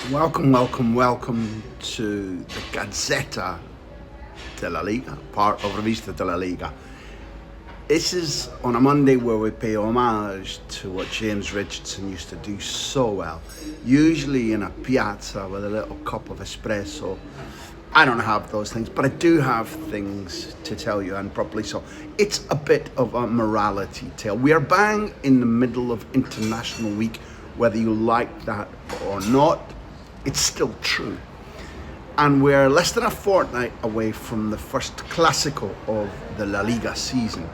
Welcome, welcome, welcome to the Gazzetta de la Liga, part of Revista de la Liga. This is on a Monday where we pay homage to what James Richardson used to do so well, usually in a piazza with a little cup of espresso. I don't have those things, but I do have things to tell you, and properly so. It's a bit of a morality tale. We are bang in the middle of International Week, whether you like that or not. It's still true. And we're less than a fortnight away from the first Clásico of the La Liga season.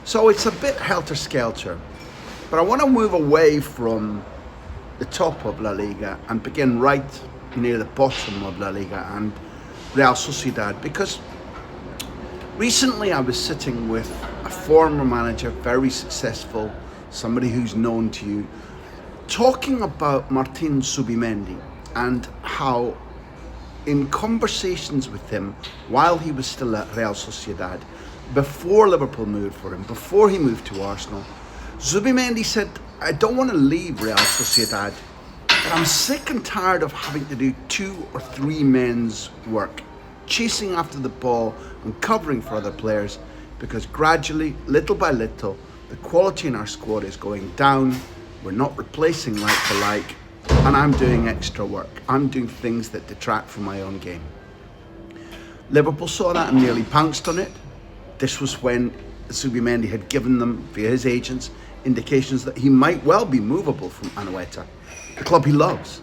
So it's a bit helter-skelter. But I want to move away from the top of La Liga and begin right near the bottom of La Liga and Real Sociedad, because recently I was sitting with a former manager, very successful, somebody who's known to you, talking about Martin Zubimendi and how in conversations with him while he was still at Real Sociedad, before Liverpool moved for him, before he moved to Arsenal, Zubimendi said, I don't want to leave Real Sociedad, but I'm sick and tired of having to do 2 or 3 men's work, chasing after the ball and covering for other players, because gradually, little by little, the quality in our squad is going down. We're not replacing like for like, and I'm doing extra work. I'm doing things that detract from my own game. Liverpool saw that and nearly pounced on it. This was when Zubimendi had given them, via his agents, indications that he might well be movable from Anoeta, the club he loves.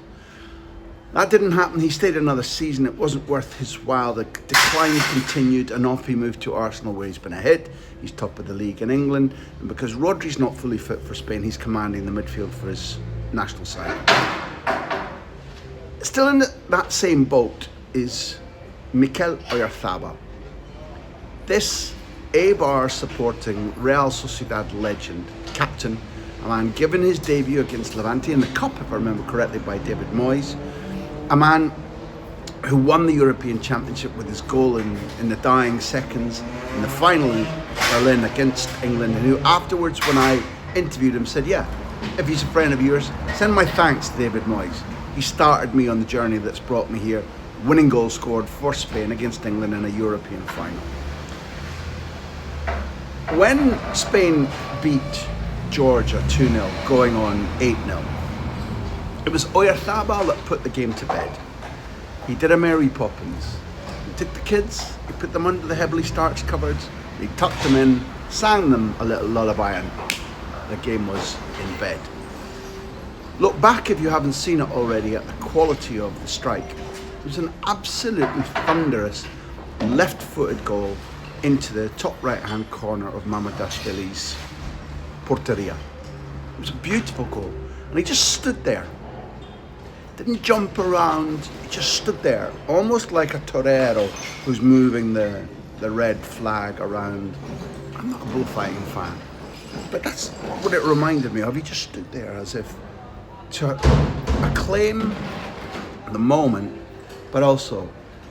That didn't happen. He stayed another season. It wasn't worth his while. The decline continued, and off he moved to Arsenal, where he's been a hit. He's top of the league in England, and because Rodri's not fully fit for Spain, he's commanding the midfield for his national side. Still in that same boat is Mikel Oyarzabal. This Eibar supporting Real Sociedad legend, captain, a man given his debut against Levante in the Cup, if I remember correctly, by David Moyes. A man who won the European Championship with his goal in the dying seconds in the final in Berlin against England, and who afterwards, when I interviewed him, said, yeah, if he's a friend of yours, send my thanks to David Moyes. He started me on the journey that's brought me here, winning goal scored for Spain against England in a European final. When Spain beat Georgia 2-0, going on 8-0, it was Oyarzabal that put the game to bed. He did a Mary Poppins. He took the kids, he put them under the heavily starched cupboards, he tucked them in, sang them a little lullaby, and the game was in bed. Look back, if you haven't seen it already, at the quality of the strike. It was an absolutely thunderous left-footed goal into the top right-hand corner of Mamardashvili's porteria. It was a beautiful goal, and he just stood there. Didn't jump around, he just stood there, almost like a torero who's moving the red flag around. I'm not a bullfighting fan, but that's what it reminded me of. He just stood there as if to acclaim the moment, but also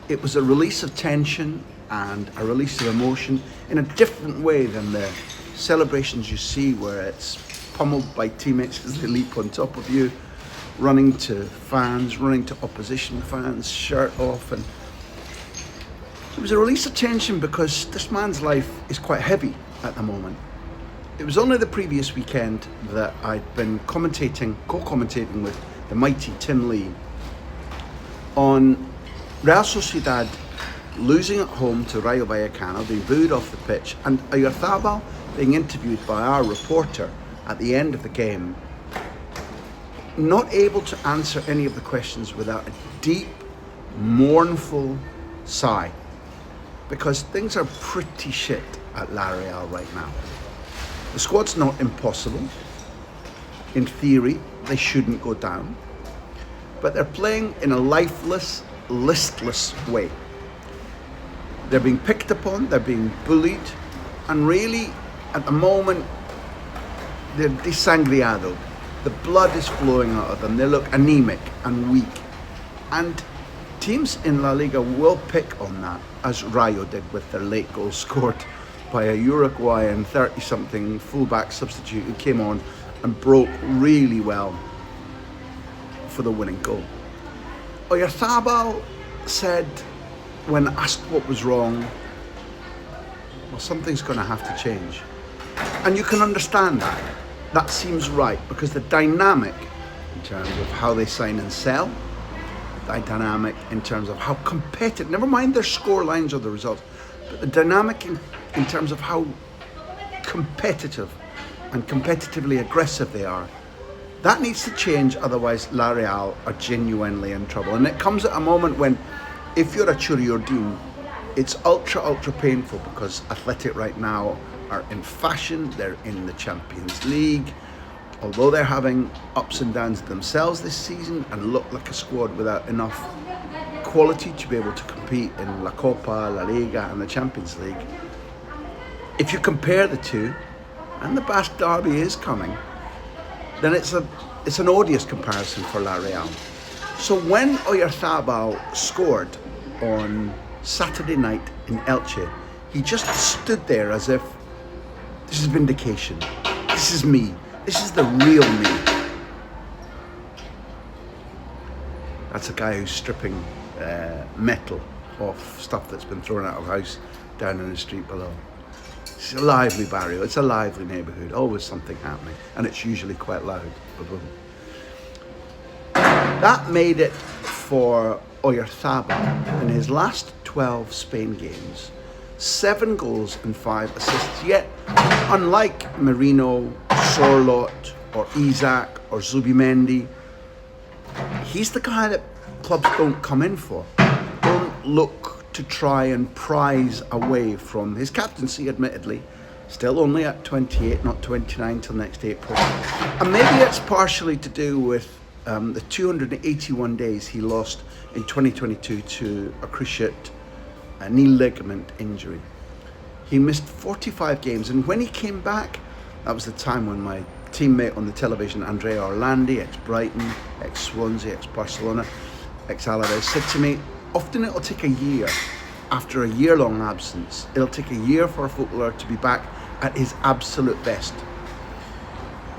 it was a release of tension and a release of emotion in a different way than the celebrations you see where it's pummeled by teammates as they leap on top of you, running to fans, running to opposition fans, shirt off. And it was a release of tension because this man's life is quite heavy at the moment. It was only the previous weekend that I'd been co-commentating with the mighty Tim Lee on Real Sociedad losing at home to Rayo Vallecano, being booed off the pitch, and Oyarzabal being interviewed by our reporter at the end of the game, not able to answer any of the questions without a deep, mournful sigh, because things are pretty shit at La Real right now. The squad's not impossible. In theory, they shouldn't go down, but they're playing in a lifeless, listless way. They're being picked upon, they're being bullied, and really, at the moment, they're desangriado. The blood is flowing out of them. They look anemic and weak. And teams in La Liga will pick on that, as Rayo did with their late goal scored by a Uruguayan 30-something fullback substitute who came on and broke really well for the winning goal. Oyarzabal said, when asked what was wrong, well, something's going to have to change. And you can understand that. That seems right, because the dynamic in terms of how they sign and sell, the dynamic in terms of how competitive, never mind their score lines or the results, but the dynamic in terms of how competitive and competitively aggressive they are, that needs to change, otherwise La Real are genuinely in trouble. And it comes at a moment when, if you're a Churiurdin, it's ultra painful, because Athletic right now are in fashion, they're in the Champions League. Although they're having ups and downs themselves this season and look like a squad without enough quality to be able to compete in La Copa, La Liga and the Champions League, if you compare the two, and the Basque Derby is coming, then it's an odious comparison for La Real. So when Oyarzabal scored on Saturday night in Elche, he just stood there as if, this is vindication, this is me, this is the real me. That's a guy who's stripping metal off stuff that's been thrown out of house down in the street below. It's a lively barrio, it's a lively neighbourhood, always something happening, and it's usually quite loud. That made it for Oyarzabal in his last 12 Spain games, 7 goals and 5 assists. Yet, unlike Merino, Sorlot, or Isaac, or Zubimendi, he's the guy that clubs don't come in for, don't look to try and prize away from his captaincy, admittedly. Still only at 28, not 29 till next April. And maybe it's partially to do with the 281 days he lost in 2022 to a cruciate knee ligament injury. He missed 45 games, and when he came back, that was the time when my teammate on the television, Andrea Orlandi, ex-Brighton, ex-Swansea, ex-Barcelona, ex-Alaves, said to me, often it'll take a year. After a year-long absence, it'll take a year for a footballer to be back at his absolute best.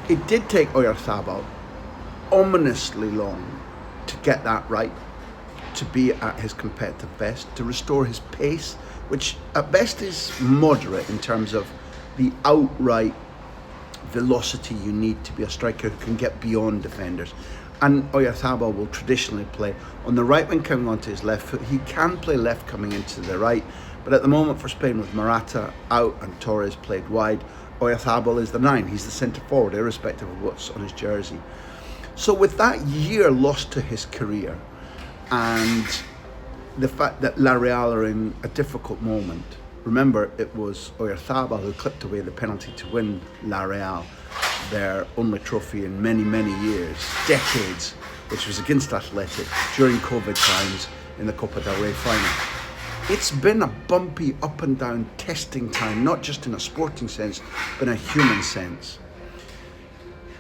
It did take Oyarzabal ominously long to get that right, to be at his competitive best, to restore his pace, which at best is moderate in terms of the outright velocity you need to be a striker who can get beyond defenders. And Oyarzabal will traditionally play on the right wing coming onto his left foot. He can play left coming into the right, but at the moment for Spain, with Morata out and Torres played wide, Oyarzabal is the 9. He's the centre forward, irrespective of what's on his jersey. So with that year lost to his career, and the fact that La Real are in a difficult moment, remember it was Oyarzabal who clipped away the penalty to win La Real their only trophy in many years, decades, which was against Athletic during COVID times in the Copa del Rey final. It's been a bumpy up and down testing time, not just in a sporting sense, but in a human sense.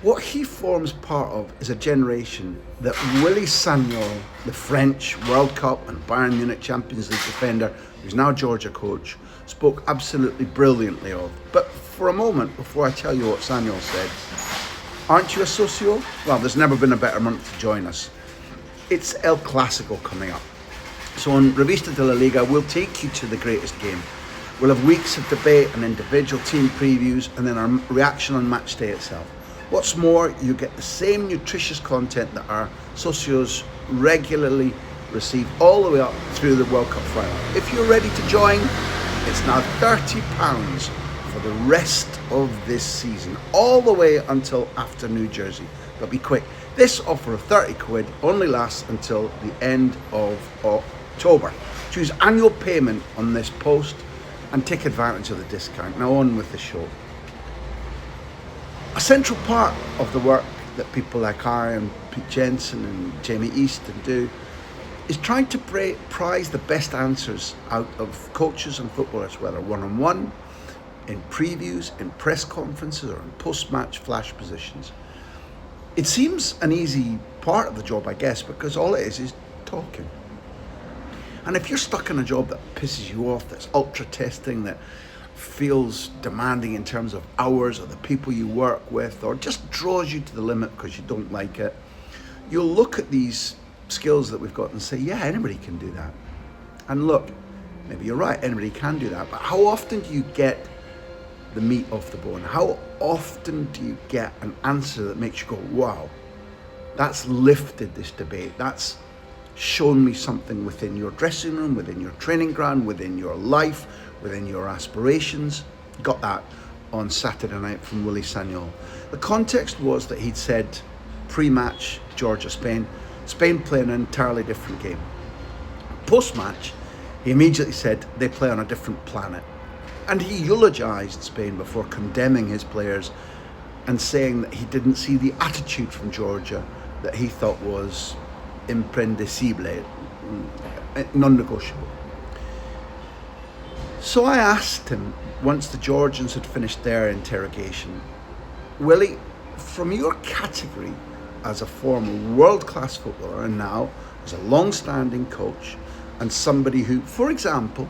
What he forms part of is a generation that Willy Sagnol, the French World Cup and Bayern Munich Champions League defender, who's now Georgia coach, spoke absolutely brilliantly of. But for a moment, before I tell you what Sagnol said, aren't you a socio? Well, there's never been a better month to join us. It's El Clásico coming up. So on Revista de la Liga, we'll take you to the greatest game. We'll have weeks of debate and individual team previews, and then our reaction on match day itself. What's more, you get the same nutritious content that our socios regularly receive all the way up through the World Cup final. If you're ready to join, it's now £30 for the rest of this season, all the way until after New Jersey. But be quick, this offer of 30 quid only lasts until the end of October. Choose annual payment on this post and take advantage of the discount. Now on with the show. A central part of the work that people like I and Pete Jensen and Jamie Easton do is trying to prize the best answers out of coaches and footballers, whether one-on-one, in previews, in press conferences, or in post-match flash positions. It seems an easy part of the job, I guess, because all it is talking. And if you're stuck in a job that pisses you off, that's ultra testing, that feels demanding in terms of hours or the people you work with, or just draws you to the limit because you don't like it, you'll look at these skills that we've got and say, yeah, anybody can do that. And look, maybe you're right, anybody can do that, but how often do you get the meat off the bone? How often do you get an answer that makes you go, wow, that's lifted this debate, that's shown me something within your dressing room, within your training ground, within your life, within your aspirations? Got that on Saturday night from Willy Sagnol. The context was that he'd said pre-match Georgia-Spain, Spain play an entirely different game. Post-match, he immediately said they play on a different planet. And he eulogized Spain before condemning his players and saying that he didn't see the attitude from Georgia that he thought was imprendecible, non-negotiable. So I asked him, once the Georgians had finished their interrogation, Willy, from your category as a former world-class footballer and now as a long-standing coach and somebody who, for example,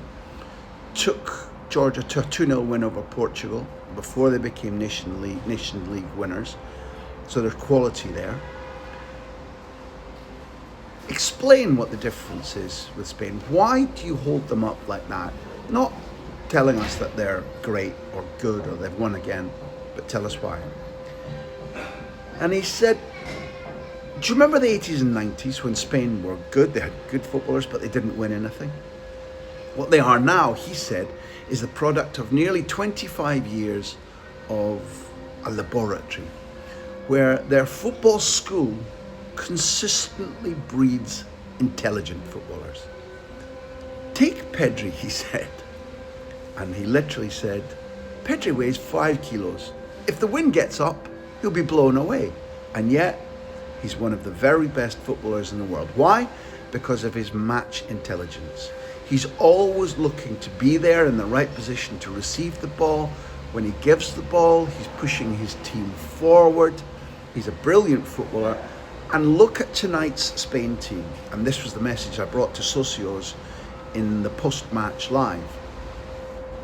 took Georgia to a 2-0 win over Portugal before they became Nation League winners, so there's quality there. Explain what the difference is with Spain. Why do you hold them up like that? Not telling us that they're great or good or they've won again, but tell us why. And he said, do you remember the 80s and 90s when Spain were good? They had good footballers, but they didn't win anything. What they are now, he said, is the product of nearly 25 years of a laboratory where their football school consistently breeds intelligent footballers. Take Pedri, he said. And he literally said, Pedri weighs 5 kilos. If the wind gets up, he'll be blown away. And yet, he's one of the very best footballers in the world. Why? Because of his match intelligence. He's always looking to be there in the right position to receive the ball. When he gives the ball, he's pushing his team forward. He's a brilliant footballer. And look at tonight's Spain team. And this was the message I brought to socios in the post-match live.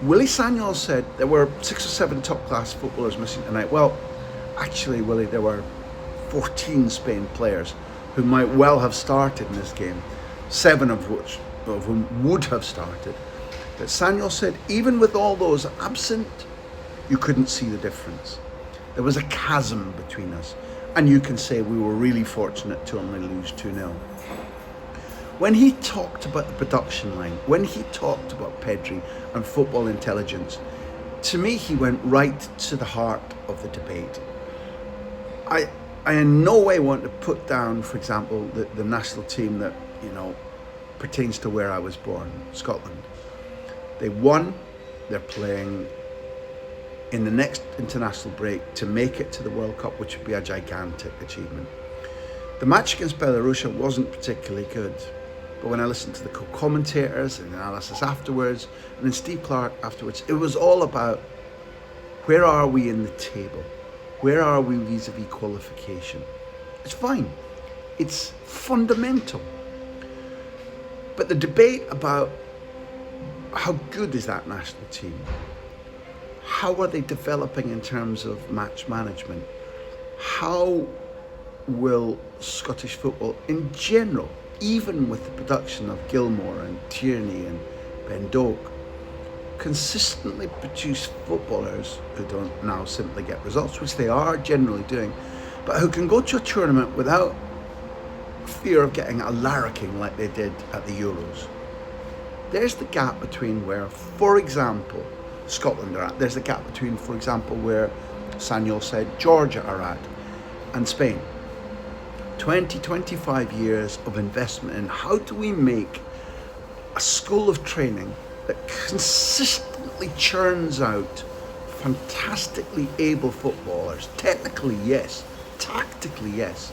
Willy Sagnol said there were 6 or 7 top-class footballers missing tonight. Well, actually, Willy, there were 14 Spain players who might well have started in this game, 7 of whom would have started. But Sagnol said even with all those absent, you couldn't see the difference. There was a chasm between us. And you can say we were really fortunate to only lose 2-0. When he talked about the production line, when he talked about Pedri and football intelligence, to me he went right to the heart of the debate. I in no way want to put down, for example, the national team that, pertains to where I was born, Scotland. They won, they're playing in the next international break to make it to the World Cup, which would be a gigantic achievement. The match against Belarus wasn't particularly good, but when I listened to the co-commentators and the analysis afterwards, and then Steve Clark afterwards, it was all about where are we in the table? Where are we vis-a-vis qualification? It's fine. It's fundamental. But the debate about how good is that national team? How are they developing in terms of match management? How will Scottish football in general, even with the production of Gilmore and Tierney and Ben Doak, consistently produce footballers who don't now simply get results, which they are generally doing, but who can go to a tournament without fear of getting a larriking like they did at the Euros? There's the gap between where, for example, Scotland are at. There's the gap between, for example, where Sagnol said Georgia are at and Spain. 25 years of investment in how do we make a school of training that consistently churns out fantastically able footballers. Technically, yes. Tactically, yes.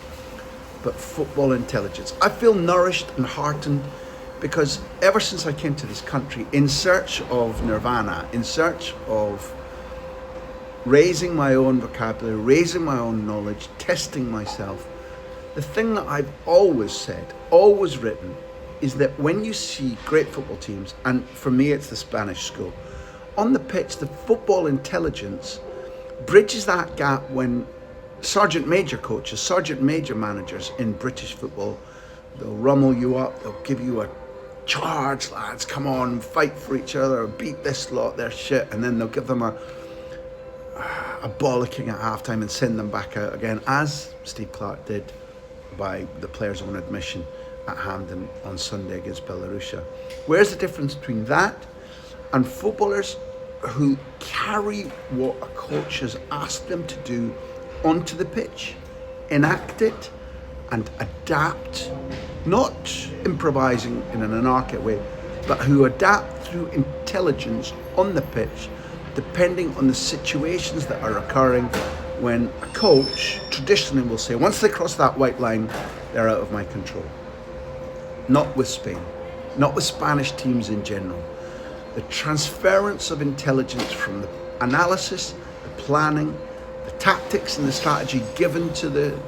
But football intelligence. I feel nourished and heartened because ever since I came to this country, in search of nirvana, in search of raising my own vocabulary, raising my own knowledge, testing myself, the thing that I've always said, always written, is that when you see great football teams, and for me it's the Spanish school, on the pitch, the football intelligence bridges that gap when sergeant major coaches, sergeant major managers in British football They'll rummel you up, they'll give you a charge, lads, come on, fight for each other, beat this lot, they're shit, and then they'll give them a bollocking at halftime and send them back out again, as Steve Clarke did by the players' own admission at Hampden on Sunday against Belarusia. Where's the difference between that and footballers who carry what a coach has asked them to do onto the pitch, enact it, and adapt, not improvising in an anarchic way, but who adapt through intelligence on the pitch, depending on the situations that are occurring, when a coach traditionally will say, once they cross that white line, they're out of my control. Not with Spain, not with Spanish teams in general. The transference of intelligence from the analysis, the planning, the tactics and the strategy given to the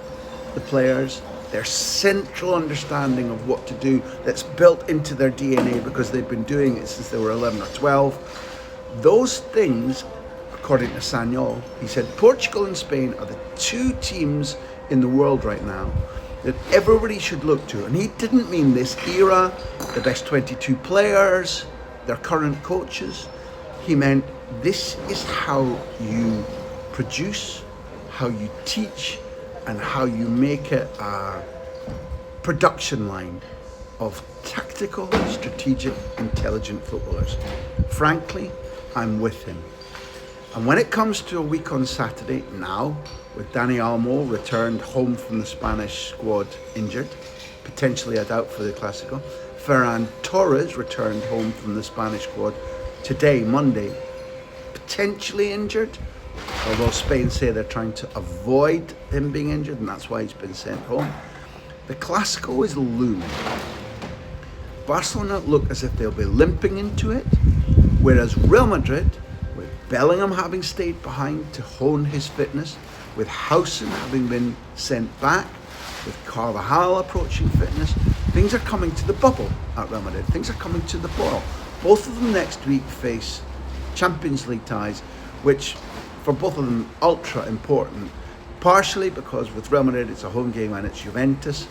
players, their central understanding of what to do that's built into their DNA because they've been doing it since they were 11 or 12. Those things, according to Sagnol, he said Portugal and Spain are the two teams in the world right now that everybody should look to. And he didn't mean this era, the best 22 players, their current coaches. He meant this is how you produce, how you teach, and how you make it a production line of tactical, strategic, intelligent footballers. Frankly, I'm with him. And when it comes to a week on Saturday, now, with Dani Olmo returned home from the Spanish squad injured, potentially a doubt for the Clásico, Ferran Torres returned home from the Spanish squad today, Monday, potentially injured, although Spain say they're trying to avoid him being injured, and that's why he's been sent home. The Clásico is looming. Barcelona look as if they'll be limping into it, whereas Real Madrid, with Bellingham having stayed behind to hone his fitness, with Housen having been sent back, with Carvajal approaching fitness, things are coming to the bubble at Real Madrid. Things are coming to the boil. Both of them next week face Champions League ties, which for both of them ultra important, partially because with Real Madrid it's a home game and it's Juventus.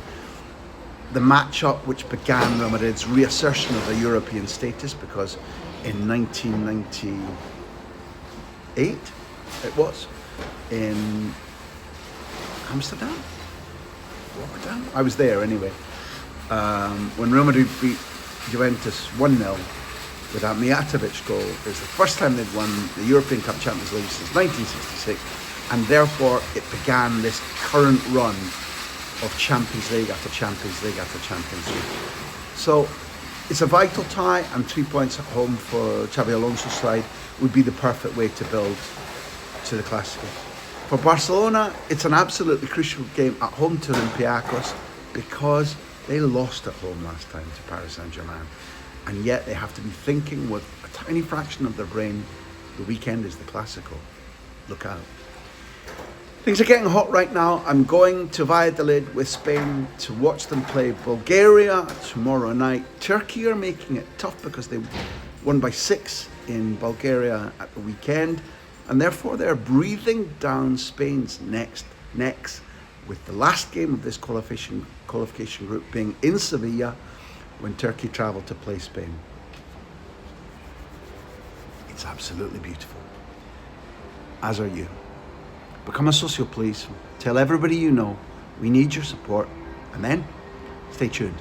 The matchup which began Real Madrid's reassertion of a European status, because in 1998 it was in Amsterdam, Rotterdam. I was there anyway. When Real Madrid beat Juventus 1-0 with that Mijatovic goal, it was the first time they'd won the European Cup Champions League since 1966, and therefore it began this current run of Champions League after Champions League after Champions League. So it's a vital tie, and 3 points at home for Xabi Alonso's side would be the perfect way to build to the Clásico. For Barcelona, it's an absolutely crucial game at home to Olympiacos because they lost at home last time to Paris Saint-Germain, and yet they have to be thinking with a tiny fraction of their brain, the weekend is the Clásico. Look out. Things are getting hot right now. I'm going to Valladolid with Spain to watch them play Bulgaria tomorrow night. Turkey are making it tough because they won by 6 in Bulgaria at the weekend, and therefore they're breathing down Spain's necks, with the last game of this qualification group being in Sevilla when Turkey travel to play Spain. It's absolutely beautiful, as are you. Become a socio, please. Tell everybody you know. We need your support. And then, stay tuned.